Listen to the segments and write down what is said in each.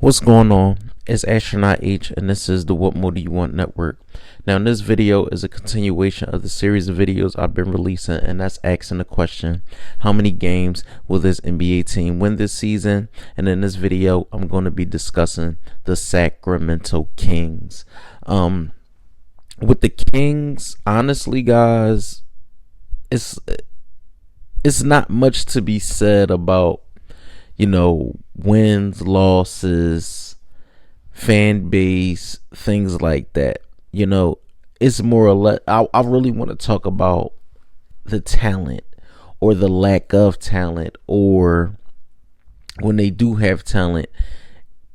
What's going on? It's Astronaut H, and this is the What More Do You Want Network. Now, in this video is a continuation of the series of videos I've been releasing, and that's asking the question, how many games will this NBA team win this season? And in this video, I'm going to be discussing the Sacramento Kings. With the Kings, honestly, guys, it's not much to be said about, wins, losses, fan base, things like that. It's more or less, I really want to talk about the talent or the lack of talent, or when they do have talent,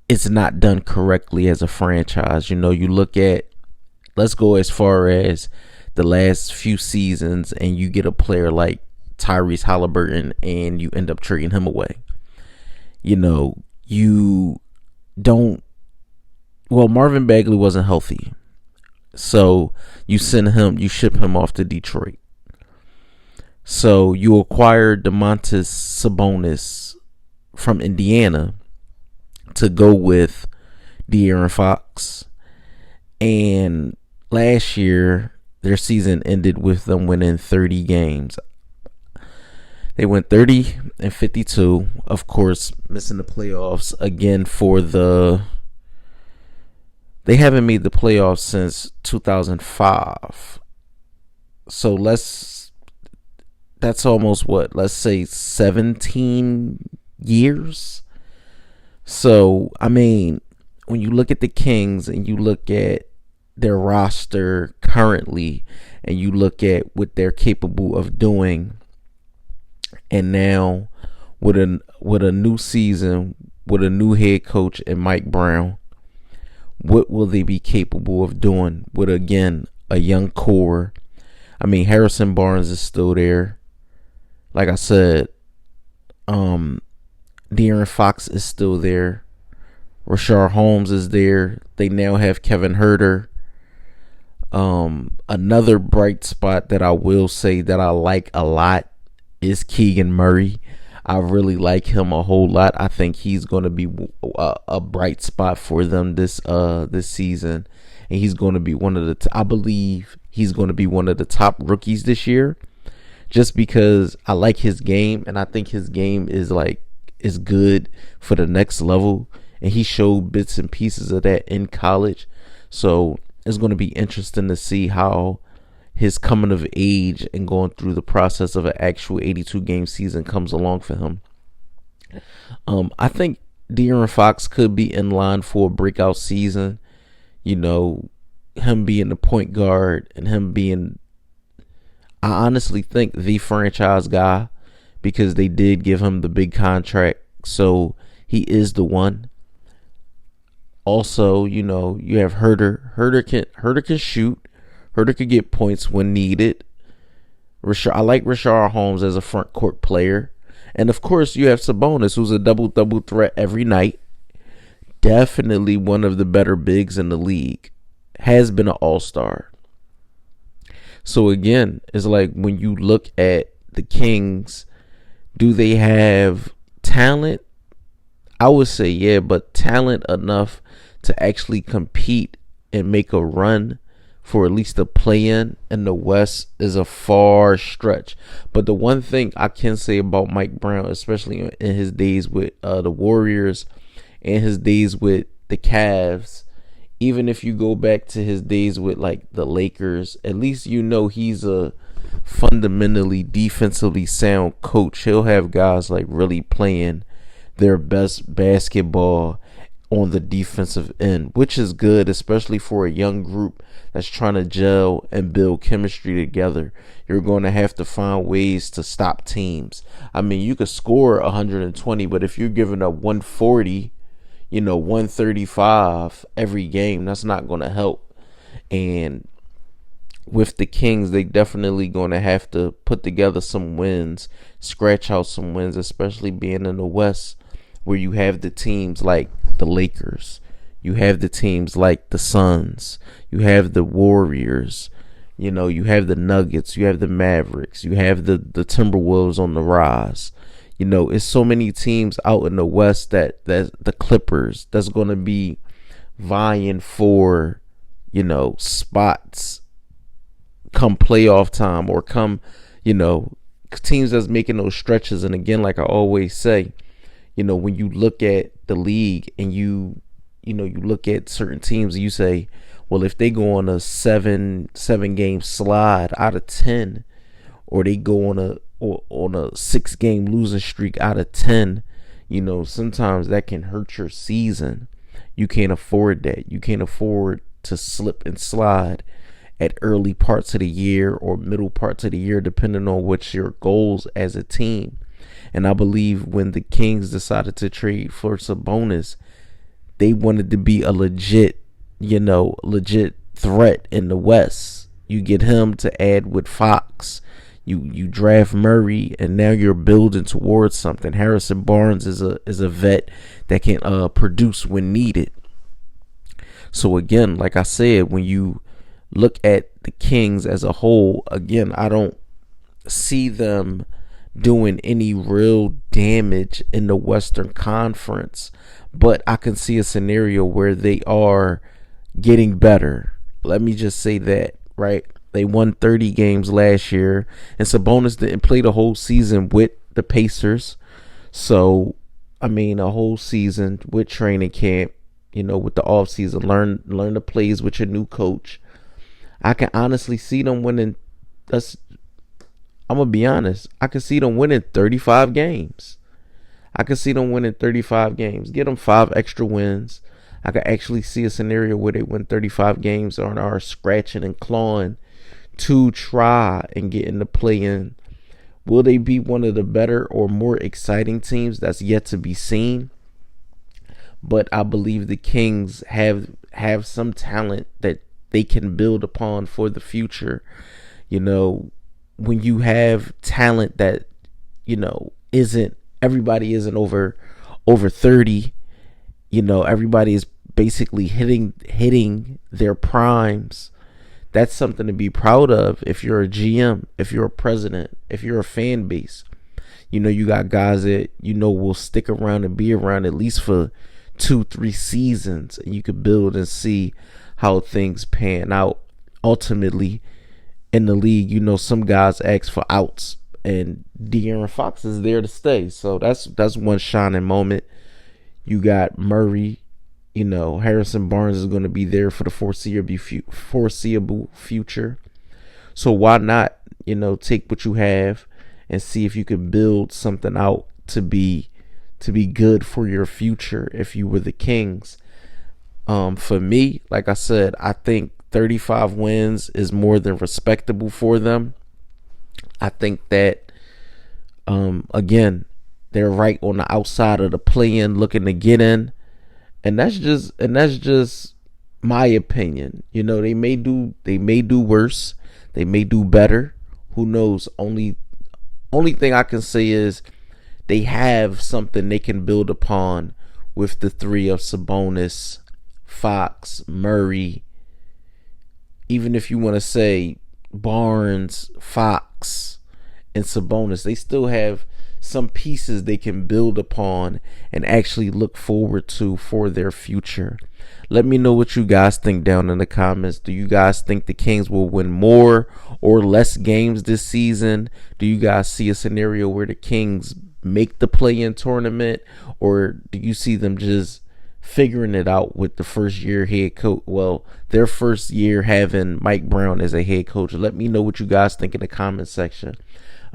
it's not done correctly as a franchise. You look at, let's go as far as the last few seasons, and you get a player like Tyrese Halliburton and you end up trading him away. Marvin Bagley wasn't healthy, so you ship him off to Detroit. So you acquired DeMontis Sabonis from Indiana to go with De'Aaron Fox, and last year their season ended with them winning 30 games. They went 30-52, of course, missing the playoffs again they haven't made the playoffs since 2005. So that's almost let's say 17 years. So, when you look at the Kings and you look at their roster currently and you look at what they're capable of doing, and now with a new season, with a new head coach and Mike Brown, what will they be capable of doing with, again, a young core? Harrison Barnes is still there. Like I said, De'Aaron Fox is still there. Rashard Holmes is there. They now have Kevin Huerter. Another bright spot that I will say that I like a lot is Keegan Murray. I really like him a whole lot. I think he's going to be a bright spot for them this season, and he's going to be I believe he's going to be one of the top rookies this year, just because I like his game, and I think his game is good for the next level, and he showed bits and pieces of that in college. So it's going to be interesting to see how his coming of age and going through the process of an actual 82 game season comes along for him. I think De'Aaron Fox could be in line for a breakout season. Him being the point guard and him being, I honestly think, the franchise guy, because they did give him the big contract. So he is the one. Also, you have Huerter. Huerter can shoot. Huerter could get points when needed. I like Rashard Holmes as a front court player. And of course, you have Sabonis, who's a double threat every night. Definitely one of the better bigs in the league. Has been an all-star. So again, it's like when you look at the Kings, do they have talent? I would say yeah, but talent enough to actually compete and make a run for at least a play-in in the West is a far stretch. But the one thing I can say about Mike Brown, especially in his days with the Warriors and his days with the Cavs, even if you go back to his days with the Lakers, at least he's a fundamentally defensively sound coach. He'll have guys really playing their best basketball on the defensive end, which is good, especially for a young group that's trying to gel and build chemistry together. You're going to have to find ways to stop teams. You could score 120, but if you're giving up 140, 135 every game, that's not going to help. And with the Kings, they definitely going to have to put together some wins, scratch out some wins, especially being in the West, where you have the teams like the Lakers, you have the teams like the Suns, you have the Warriors, you have the Nuggets, you have the Mavericks, you have the Timberwolves on the rise, It's so many teams out in the West that the Clippers that's going to be vying for, spots come playoff time, or come, teams that's making those stretches. And again, like I always say, when you look at the league and you look at certain teams and you say, well, if they go on a seven game slide out of 10, or they go on a 6-game losing streak out of 10, sometimes that can hurt your season. You can't afford that. You can't afford to slip and slide at early parts of the year or middle parts of the year, depending on what's your goals as a team. And I believe when the Kings decided to trade for Sabonis, they wanted to be a legit threat in the West. You get him to add with Fox. You draft Murray, and now you're building towards something. Harrison Barnes is a vet that can produce when needed. So again, like I said, when you look at the Kings as a whole, again, I don't see them doing any real damage in the Western Conference, but I can see a scenario where they are getting better. Let me just say that, right? They won 30 games last year, and Sabonis didn't play the whole season with the Pacers. So, a whole season with training camp, with the off season, learn the plays with your new coach. I can honestly see them winning. I'm going to be honest. I can see them winning 35 games. Get them 5 extra wins. I could actually see a scenario where they win 35 games and are scratching and clawing to try and get in the play-in. Will they be one of the better or more exciting teams? That's yet to be seen. But I believe the Kings have some talent that they can build upon for the future. When you have talent that, everybody isn't over 30, everybody is basically hitting their primes. That's something to be proud of if you're a GM, if you're a president, if you're a fan base. You got guys that will stick around and be around at least for 2-3 seasons, and you could build and see how things pan out. Ultimately, in the league, some guys ask for outs, and De'Aaron Fox is there to stay. So that's one shining moment. You got Murray. Harrison Barnes is going to be there for the foreseeable future. So why not, take what you have and see if you can build something out to be good for your future if you were the Kings. For me, like I said, I think 35 wins is more than respectable for them. I think that, again, they're right on the outside of the play-in, looking to get in. And that's just my opinion. They may do worse. They may do better. Who knows? Only thing I can say is they have something they can build upon with the three of Sabonis, Fox, Murray. Even if you want to say Barnes, Fox, and Sabonis, they still have some pieces they can build upon and actually look forward to for their future. Let me know what you guys think down in the comments. Do you guys think the Kings will win more or less games this season? Do you guys see a scenario where the Kings make the play-in tournament, or do you see them just figuring it out with the first year head coach? Well, their first year having Mike Brown as a head coach. Let me know what you guys think in the comment section.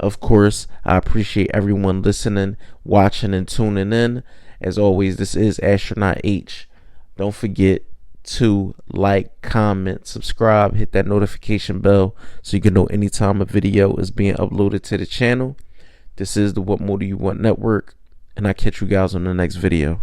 Of course, I appreciate everyone listening, watching, and tuning in. As always, this is Astronaut H. Don't forget to like, comment, subscribe, hit that notification bell so you can know anytime a video is being uploaded to the channel. This is the What More Do You Want Network, and I'll catch you guys on the next video.